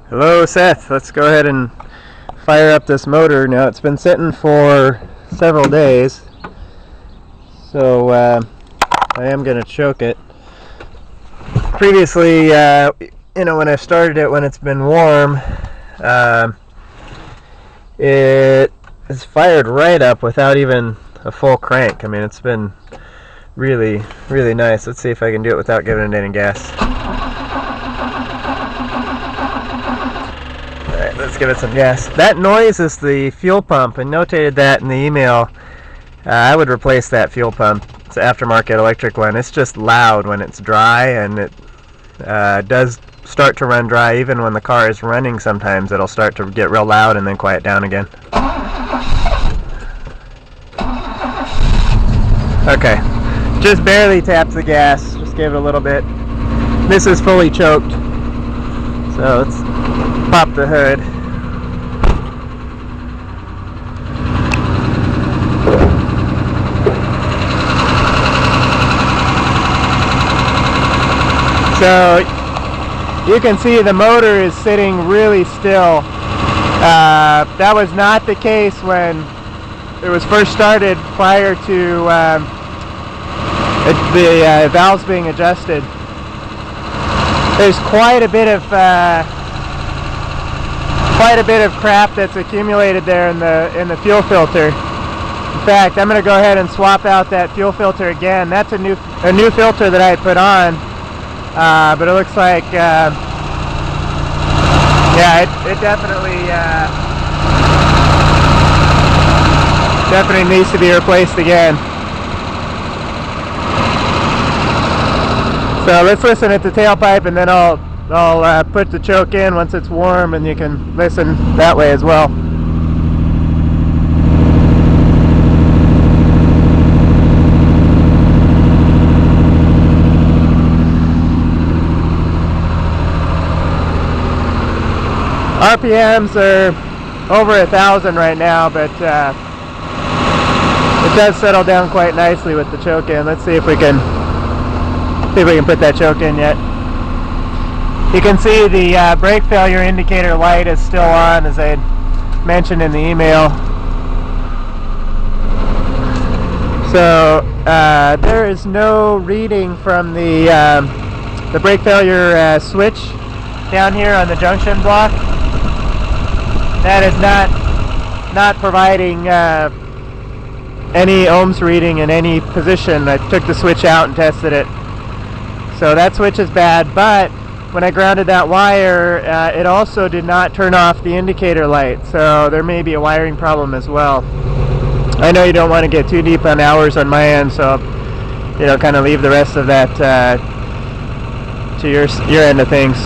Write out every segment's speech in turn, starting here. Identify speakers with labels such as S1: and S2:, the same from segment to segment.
S1: Hello, Seth. Let's go ahead and fire up this motor. Now, it's been sitting for several days, so I am going to choke it. Previously, when I started it when it's been warm, it is fired right up without even a full crank. I mean, it's been really, really nice. Let's see if I can do it without giving it any gas. Alright, let's give it some gas. That noise is the fuel pump. I notated that in the email. I would replace that fuel pump. It's an aftermarket electric one. It's just loud when it's dry, and it does start to run dry. Even when the car is running, sometimes it'll start to get real loud and then quiet down again. Okay, just barely tapped the gas. Just gave it a little bit. This is fully choked. So let's pop the hood. So you can see the motor is sitting really still. That was not the case when it was first started prior to the valves being adjusted. There's quite a bit of crap that's accumulated there in the fuel filter. In fact, I'm going to go ahead and swap out that fuel filter again. That's a new filter that I had put on, but it looks like it definitely needs to be replaced again. So let's listen at the tailpipe, and then I'll put the choke in once it's warm, and you can listen that way as well. RPMs are over 1,000 right now, but it does settle down quite nicely with the choke in. Let's see if we can put that choke in yet. You can see the brake failure indicator light is still on, as I had mentioned in the email. So there is no reading from the brake failure switch down here on the junction block. That is not providing any ohms reading in any position. I took the switch out and tested it. So that switch is bad, but when I grounded that wire, it also did not turn off the indicator light. So there may be a wiring problem as well. I know you don't want to get too deep on hours on my end, so kind of leave the rest of that to your end of things.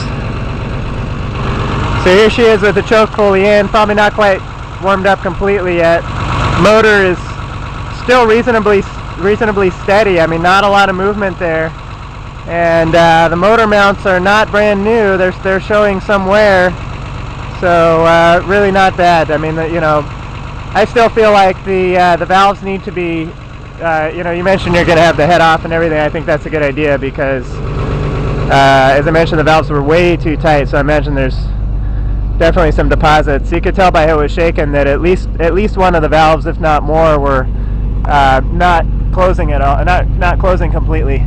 S1: So here she is with the choke fully in, probably not quite warmed up completely yet. Motor is still reasonably steady. I mean, not a lot of movement there. And the motor mounts are not brand new. They're showing some wear. So really not bad. I mean, I still feel like the valves need to be, you mentioned you're going to have the head off and everything. I think that's a good idea because, as I mentioned, the valves were way too tight. So I imagine there's definitely some deposits. You could tell by how it was shaken that at least one of the valves, if not more, were not closing at all, not closing completely.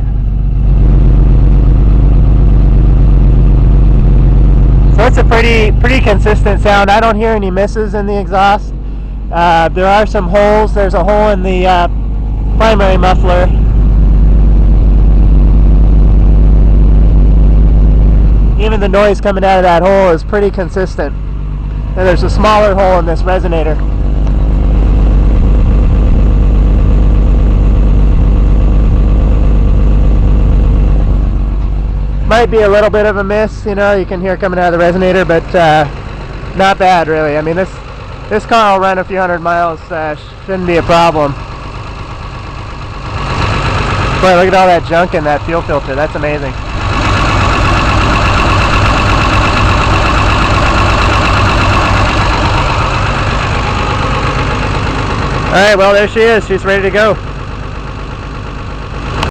S1: So it's a pretty consistent sound. I don't hear any misses in the exhaust. There are some holes. There's a hole in the primary muffler. Even the noise coming out of that hole is pretty consistent. And there's a smaller hole in this resonator. Might be a little bit of a miss, you can hear coming out of the resonator, but not bad really. I mean, this car will run a few hundred miles, shouldn't be a problem. Boy, look at all that junk in that fuel filter. That's amazing. Alright, well there she is. She's ready to go.